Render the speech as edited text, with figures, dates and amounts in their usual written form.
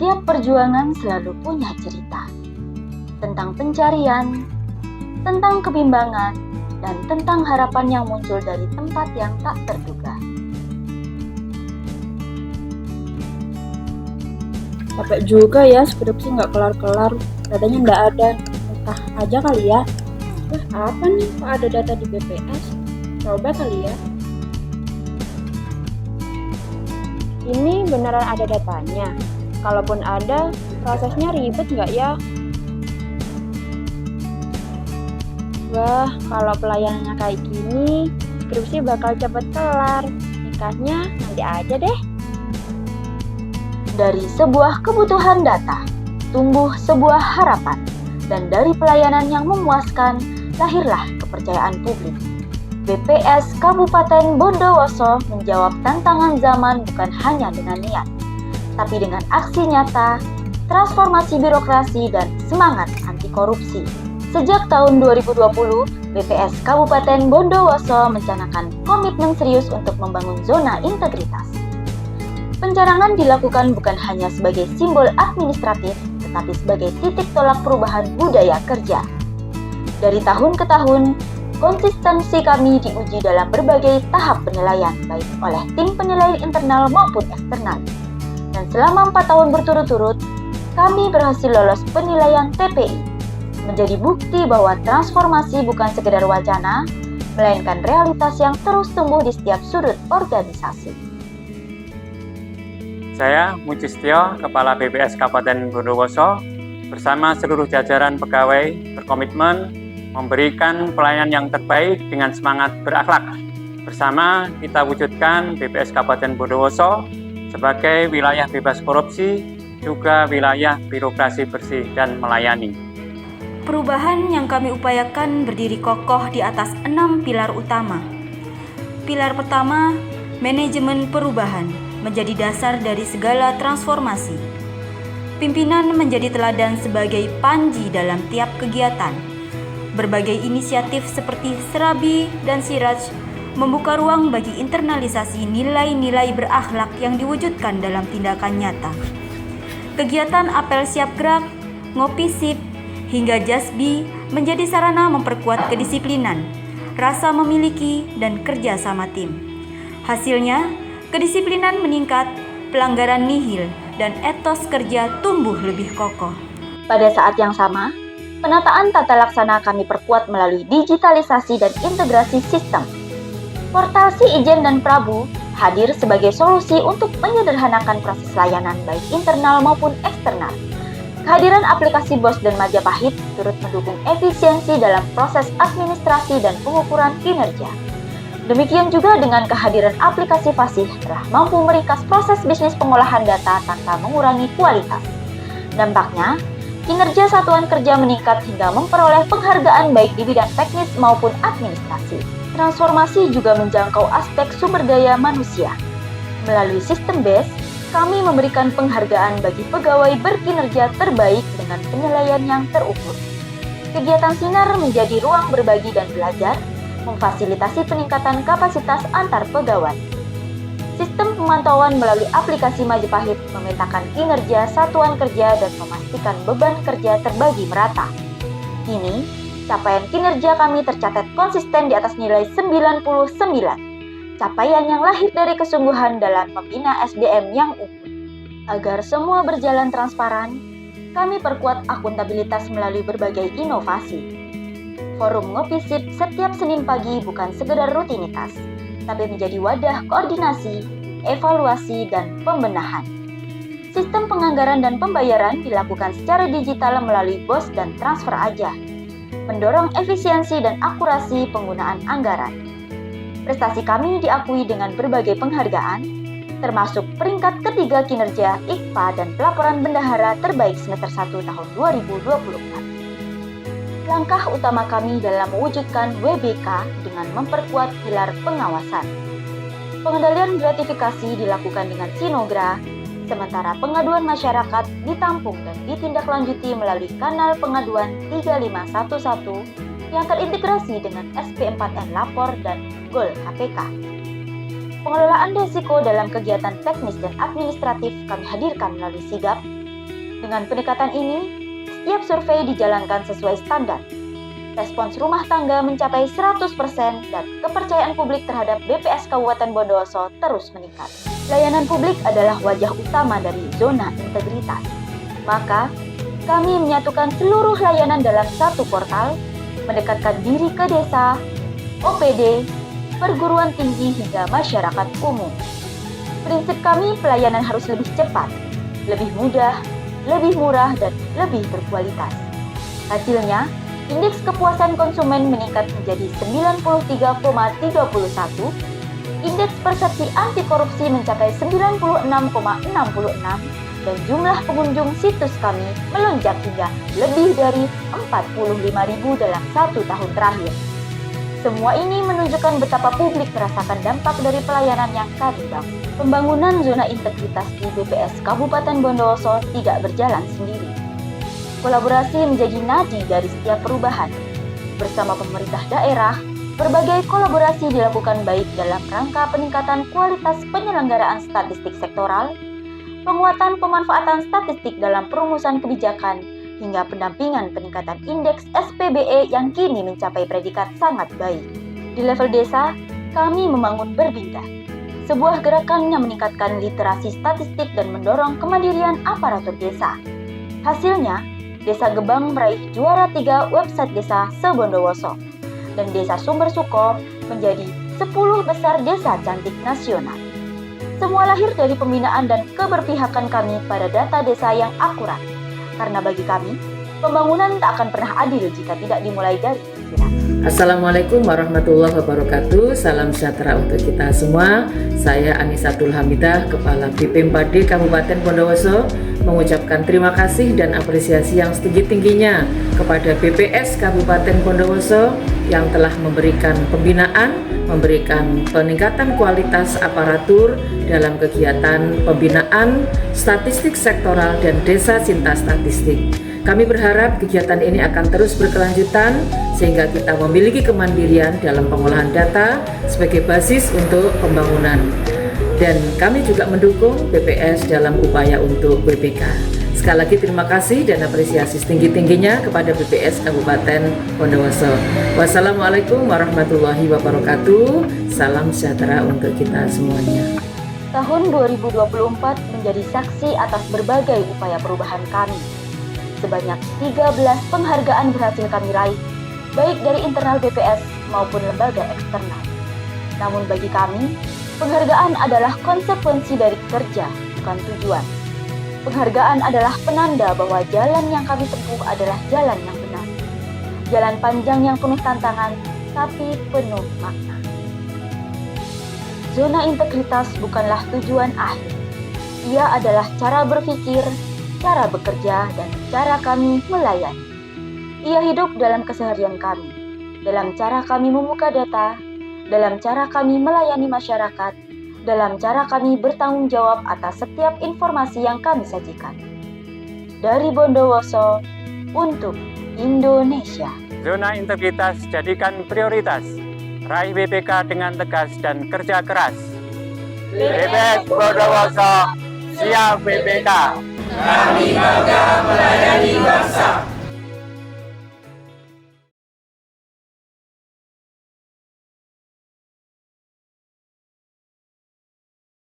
Setiap perjuangan selalu punya cerita tentang pencarian, tentang kebimbangan, dan tentang harapan yang muncul dari tempat yang tak terduga. Capek juga ya, skripsi nggak kelar-kelar, datanya nggak ada, entah aja kali ya. Apa nih, kok ada data di BPS? Coba kali ya. Ini beneran ada datanya? Kalaupun ada, prosesnya ribet nggak ya? Wah, kalau pelayanannya kayak gini, skripsi bakal cepet kelar. Nikahnya nanti aja deh. Dari sebuah kebutuhan data, tumbuh sebuah harapan, dan dari pelayanan yang memuaskan, lahirlah kepercayaan publik. BPS Kabupaten Bondowoso menjawab tantangan zaman bukan hanya dengan niat, tapi dengan aksi nyata, transformasi birokrasi, dan semangat anti korupsi. Sejak tahun 2020, BPS Kabupaten Bondowoso mencanangkan komitmen serius untuk membangun zona integritas. Pencanangan dilakukan bukan hanya sebagai simbol administratif, tetapi sebagai titik tolak perubahan budaya kerja. Dari tahun ke tahun, konsistensi kami diuji dalam berbagai tahap penilaian, baik oleh tim penilai internal maupun eksternal. Dan selama 4 tahun berturut-turut, kami berhasil lolos penilaian TPI, menjadi bukti bahwa transformasi bukan sekedar wacana, melainkan realitas yang terus tumbuh di setiap sudut organisasi. Saya Mujistio, Kepala BPS Kabupaten Bondowoso, bersama seluruh jajaran pegawai berkomitmen memberikan pelayanan yang terbaik dengan semangat berakhlak. Bersama kita wujudkan BPS Kabupaten Bondowoso sebagai wilayah bebas korupsi, juga wilayah birokrasi bersih dan melayani. Perubahan yang kami upayakan berdiri kokoh di atas 6 pilar utama. Pilar pertama, manajemen perubahan, menjadi dasar dari segala transformasi. Pimpinan menjadi teladan sebagai panji dalam tiap kegiatan. Berbagai inisiatif seperti Serabi dan Siraj membuka ruang bagi internalisasi nilai-nilai berakhlak yang diwujudkan dalam tindakan nyata. Kegiatan apel siap gerak, ngopi sip, hingga Jasbi menjadi sarana memperkuat kedisiplinan, rasa memiliki, dan kerja sama tim. Hasilnya, kedisiplinan meningkat, pelanggaran nihil, dan etos kerja tumbuh lebih kokoh. Pada saat yang sama, penataan tata laksana kami perkuat melalui digitalisasi dan integrasi sistem. Portal Si Ijen dan Prabu hadir sebagai solusi untuk menyederhanakan proses layanan baik internal maupun eksternal. Kehadiran aplikasi BOS dan Majapahit turut mendukung efisiensi dalam proses administrasi dan pengukuran kinerja. Demikian juga dengan kehadiran aplikasi Fasih telah mampu meringkas proses bisnis pengolahan data tanpa mengurangi kualitas. Dampaknya, kinerja satuan kerja meningkat hingga memperoleh penghargaan baik di bidang teknis maupun administrasi. Transformasi juga menjangkau aspek sumber daya manusia. Melalui sistem BES, kami memberikan penghargaan bagi pegawai berkinerja terbaik dengan penilaian yang terukur. Kegiatan Sinar menjadi ruang berbagi dan belajar, memfasilitasi peningkatan kapasitas antar pegawai. Sistem pemantauan melalui aplikasi Majapahit memetakan kinerja satuan kerja dan memastikan beban kerja terbagi merata. Kini, capaian kinerja kami tercatat konsisten di atas nilai 99. Capaian yang lahir dari kesungguhan dalam membina SDM yang unggul. Agar semua berjalan transparan, kami perkuat akuntabilitas melalui berbagai inovasi. Forum Ngopi Sip setiap Senin pagi bukan sekedar rutinitas, tapi menjadi wadah koordinasi, evaluasi, dan pembenahan. Sistem penganggaran dan pembayaran dilakukan secara digital melalui BOS dan transfer aja, mendorong efisiensi dan akurasi penggunaan anggaran. Prestasi kami diakui dengan berbagai penghargaan, termasuk peringkat ketiga kinerja IKPA dan pelaporan bendahara terbaik semester 1 tahun 2024. Langkah utama kami dalam mewujudkan WBK dengan memperkuat pilar pengawasan. Pengendalian gratifikasi dilakukan dengan Sinogra, sementara pengaduan masyarakat ditampung dan ditindaklanjuti melalui kanal pengaduan 3511 yang terintegrasi dengan SP4N Lapor dan Gol KPK. Pengelolaan risiko dalam kegiatan teknis dan administratif kami hadirkan melalui sigap, Dengan pendekatan ini, setiap survei dijalankan sesuai standar. Respons rumah tangga mencapai 100% dan kepercayaan publik terhadap BPS Kabupaten Bondowoso terus meningkat. Layanan publik adalah wajah utama dari zona integritas. Maka, kami menyatukan seluruh layanan dalam satu portal, mendekatkan diri ke desa, OPD, perguruan tinggi hingga masyarakat umum. Prinsip kami pelayanan harus lebih cepat, lebih mudah, lebih murah, dan lebih berkualitas. Hasilnya, indeks kepuasan konsumen meningkat menjadi 93,31, indeks persepsi anti korupsi mencapai 96,66, dan jumlah pengunjung situs kami melonjak hingga lebih dari 45.000 dalam 1 tahun terakhir. Semua ini menunjukkan betapa publik merasakan dampak dari pelayanan yang kami bangun. Pembangunan zona integritas di BPS Kabupaten Bondowoso tidak berjalan sendiri. Kolaborasi menjadi nadi dari setiap perubahan. Bersama pemerintah daerah, berbagai kolaborasi dilakukan baik dalam rangka peningkatan kualitas penyelenggaraan statistik sektoral, penguatan pemanfaatan statistik dalam perumusan kebijakan, hingga pendampingan peningkatan indeks SPBE yang kini mencapai predikat sangat baik. Di level desa, kami membangun Berbinda, sebuah gerakan yang meningkatkan literasi statistik dan mendorong kemandirian aparatur desa. Hasilnya, Desa Gebang meraih juara 3 website desa se-Bondowoso, dan Desa Sumber Suko menjadi 10 besar desa cantik nasional. Semua lahir dari pembinaan dan keberpihakan kami pada data desa yang akurat. Karena bagi kami, pembangunan tak akan pernah adil jika tidak dimulai dari pikiran. Assalamualaikum warahmatullahi wabarakatuh. Salam sejahtera untuk kita semua. Saya Anisatul Hamidah, Kepala BPM Pade Kabupaten Bondowoso, mengucapkan terima kasih dan apresiasi yang setinggi-tingginya kepada BPS Kabupaten Bondowoso yang telah memberikan pembinaan, memberikan peningkatan kualitas aparatur dalam kegiatan pembinaan statistik sektoral dan desa cinta statistik. Kami berharap kegiatan ini akan terus berkelanjutan sehingga kita memiliki kemandirian dalam pengolahan data sebagai basis untuk pembangunan. Dan kami juga mendukung BPS dalam upaya untuk BPK. Sekali lagi terima kasih dan apresiasi setinggi-tingginya kepada BPS Kabupaten Bondowoso. Wassalamualaikum warahmatullahi wabarakatuh. Salam sejahtera untuk kita semuanya. Tahun 2024 menjadi saksi atas berbagai upaya perubahan kami. Sebanyak 13 penghargaan berhasil kami raih, baik dari internal BPS maupun lembaga eksternal. Namun bagi kami, penghargaan adalah konsekuensi dari kerja, bukan tujuan. Penghargaan adalah penanda bahwa jalan yang kami tempuh adalah jalan yang benar. Jalan panjang yang penuh tantangan, tapi penuh makna. Zona integritas bukanlah tujuan akhir. Ia adalah cara berpikir, cara bekerja, dan cara kami melayani. Ia hidup dalam keseharian kami, dalam cara kami membuka data, dalam cara kami melayani masyarakat, dalam cara kami bertanggung jawab atas setiap informasi yang kami sajikan. Dari Bondowoso, untuk Indonesia. Zona integritas jadikan prioritas. Raih BPK dengan tegas dan kerja keras. BPS Bondowoso, siap BPK. Kami bangga melayani bangsa.